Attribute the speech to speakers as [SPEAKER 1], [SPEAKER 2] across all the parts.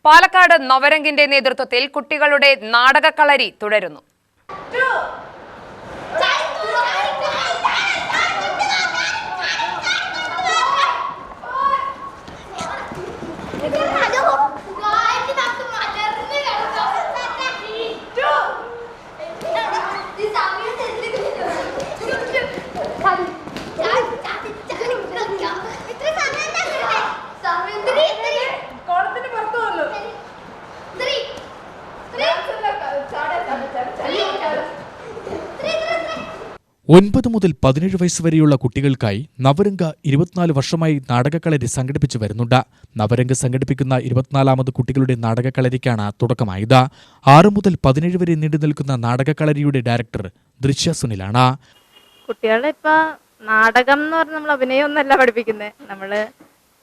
[SPEAKER 1] പാലക്കാട് നവരംഗിന്റെ നേതൃത്വത്തിൽ കുട്ടികളുടെ നാടകക്കളരി തുടരുന്നു.
[SPEAKER 2] ഒൻപത് മുതൽ 17 വയസ്സ് വരെയുള്ള കുട്ടികൾക്കായി നവരംഗ 24 വർഷമായി നാടകക്കളരി സംഘടിപ്പിച്ചു വരുന്നുണ്ട്. നവരംഗ സംഘടിപ്പിക്കുന്ന 24ാമത് കുട്ടികളുടെ നാടകക്കളരിക്കാണ് തുടക്കമായത്. 6 മുതൽ 17 വരെ നീണ്ടു നിൽക്കുന്ന നാടകക്കളരിയുടെ ഡയറക്ടർ ദൃശ്യ സുനിലാണ്.
[SPEAKER 3] കുട്ടികളെ ഇപ്പൊ നാടകം എന്ന് പറഞ്ഞാൽ നമ്മൾ അഭിനയമൊന്നല്ല പഠിപ്പിക്കുന്നത്. നമ്മള്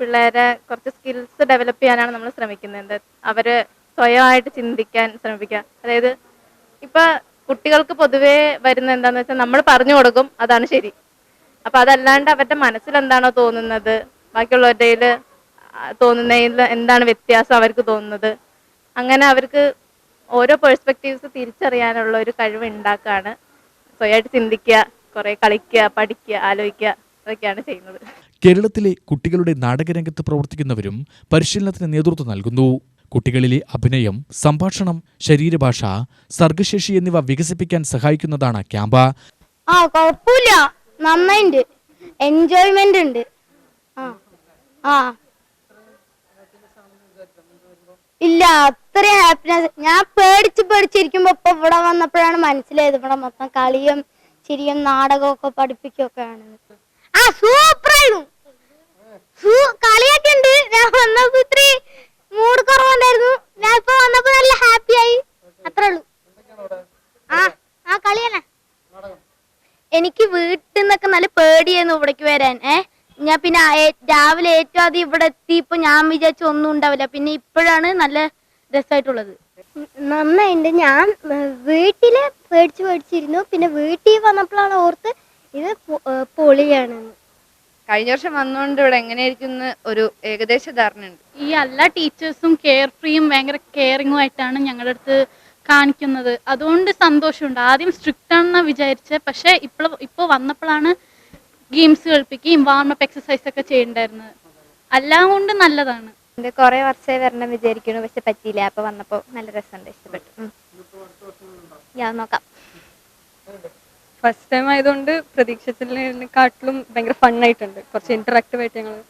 [SPEAKER 3] പിള്ളേരെ കുറച്ച് സ്കിൽസ് ഡെവലപ്പ് ചെയ്യാനാണ് നമ്മൾ ശ്രമിക്കുന്നത്. അവര് സ്വയമായിട്ട് ചിന്തിക്കാൻ ശ്രമിക്കുക. അതായത് ഇപ്പൊ കുട്ടികൾക്ക് പൊതുവേ വരുന്ന എന്താന്ന് വെച്ചാൽ നമ്മൾ പറഞ്ഞു കൊടുക്കും, അതാണ് ശരി. അപ്പൊ അതല്ലാണ്ട് അവരുടെ മനസ്സിൽ എന്താണോ തോന്നുന്നത്, ബാക്കിയുള്ളവരുടെ തോന്നുന്നതിൽ എന്താണ് വ്യത്യാസം അവർക്ക് തോന്നുന്നത്, അങ്ങനെ അവർക്ക് ഓരോ പെർസ്പെക്റ്റീവ്സ് തിരിച്ചറിയാനുള്ള ഒരു കഴിവ് ഉണ്ടാക്കാണ്. സ്വയമായിട്ട് ചിന്തിക്കുക, കുറെ കളിക്കുക, പഠിക്കുക, ആലോചിക്കുക, അതൊക്കെയാണ് ചെയ്യുന്നത്.
[SPEAKER 2] കേരളത്തിലെ കുട്ടികളുടെ നാടകരംഗത്ത് പ്രവർത്തിക്കുന്നവരും പരിശീലനത്തിന് നേതൃത്വം നൽകുന്നു. കുട്ടികളിലെ അഭിനയം, സംഭാഷണം, ശരീരഭാഷ, സർഗശേഷി എന്നിവ വികസിപ്പിക്കാൻ സഹായിക്കുന്നതാണ് ക്യാമ്പ്.
[SPEAKER 4] കുഴപ്പമില്ല, നന്നായിണ്ട്, എൻജോയ്മെന്റ് ഉണ്ട്. ഇല്ല, അത്രയും ഹാപ്പിനെസ്. ഞാൻ പേടിച്ചിരിക്കുമ്പോ ഇപ്പൊ ഇവിടെ വന്നപ്പോഴാണ് മനസ്സിലായത് ഇവിടെ മൊത്തം കളിയും ചിരിയും നാടകമൊക്കെ പഠിപ്പിക്കുകയൊക്കെയാണ്. സൂപ്പറായിരുന്നു, കളിയൊക്കെ ഉണ്ട്. ഞാൻ വന്നപ്പോ ഇത്തിരി മൂഡ് കുറവുണ്ടായിരുന്നു. ഞാൻ ഇപ്പൊ വന്നപ്പോ നല്ല ഹാപ്പി ആയി, അത്രേ ഉള്ളൂ. കളിയല്ലേ. എനിക്ക് വീട്ടിൽ നിന്നൊക്കെ നല്ല പേടിയായിരുന്നു ഇവിടേക്ക് വരാൻ. ഞാൻ പിന്നെ രാവിലെ ഏറ്റവും ആദ്യം ഇവിടെ എത്തിയപ്പോ ഞാൻ വിചാരിച്ച ഒന്നും ഉണ്ടാവില്ല. പിന്നെ ഇപ്പോഴാണ് നല്ല രസമായിട്ടുള്ളത്. നന്നായിണ്ട്. ഞാൻ വീട്ടില് പേടിച്ചിരുന്നു. പിന്നെ വീട്ടിൽ വന്നപ്പോഴാണ് ഓർത്ത് ഇത് പൊളിയാണെന്ന്.
[SPEAKER 3] കഴിഞ്ഞ വർഷം വന്നുകൊണ്ട് ഇവിടെ എങ്ങനെയായിരിക്കും ഒരു ഏകദേശ ധാരണയുണ്ട്.
[SPEAKER 5] ഈ എല്ലാ ടീച്ചേഴ്സും കെയർ ഫ്രീയും ഭയങ്കര കെയറിങ്ങും ആയിട്ടാണ് ഞങ്ങളുടെ അടുത്ത് കാണിക്കുന്നത്. അതുകൊണ്ട് സന്തോഷമുണ്ട്. ആദ്യം സ്ട്രിക്റ്റ് ആണെന്ന് വിചാരിച്ചത്, പക്ഷെ ഇപ്പോൾ വന്നപ്പോഴാണ് ഗെയിംസ് കളിപ്പിക്കുകയും വാർമപ്പ് എക്സസൈസ് ഒക്കെ ചെയ്യണ്ടായിരുന്നത്. എല്ലാം കൊണ്ട് നല്ലതാണ്.
[SPEAKER 4] കുറെ വർഷമായി വരണം വിചാരിക്കുന്നു, പക്ഷെ പറ്റിയില്ല. അപ്പൊ വന്നപ്പോ നല്ല രസമുണ്ട്, ഇഷ്ടപ്പെട്ടു. ഞാൻ നോക്കാം.
[SPEAKER 6] ഫസ്റ്റ് ടൈം ആയതുകൊണ്ട് പ്രതീക്ഷിച്ചതിനെക്കാട്ടിലും ഭയങ്കര ഫണ്ണായിട്ടുണ്ട്. കുറച്ച് ഇന്ററാക്റ്റീവ് ആയിട്ട് ഞങ്ങൾ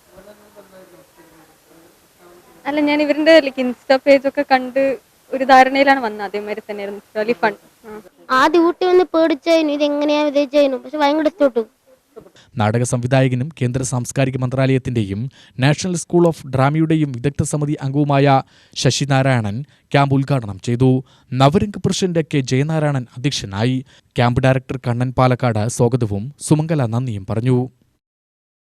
[SPEAKER 6] ഞാൻ ഇവരുടെ ഇൻസ്റ്റാ പേജ് ഒക്കെ കണ്ട് ഒരു ധാരണയിലാണ് വന്നത്. അതേമാതിരി തന്നെയായിരുന്നു. Really fun.
[SPEAKER 4] ആദ്യം ഊട്ടി വന്ന് പേടിച്ചായിരുന്നു, ഇതെങ്ങനെയാ വിജയിച്ചായിരുന്നു, പക്ഷെ ഭയങ്കര ഇഷ്ടപ്പെട്ടു.
[SPEAKER 2] നാടക സംവിധായകനും കേന്ദ്ര സാംസ്കാരിക മന്ത്രാലയത്തിന്റെയും നാഷണൽ സ്കൂൾ ഓഫ് ഡ്രാമയുടെയും വിദഗ്ധ സമിതി അംഗവുമായ ശശി നാരായണൻ ക്യാമ്പ് ഉദ്ഘാടനം ചെയ്തു. നവരംഗ് പ്രസിഡന്റ് കെ ജയനാരായണൻ അധ്യക്ഷനായി. ക്യാമ്പ് ഡയറക്ടർ കണ്ണൻ പാലക്കാട് സ്വാഗതവും സുമംഗല നന്ദിയും പറഞ്ഞു.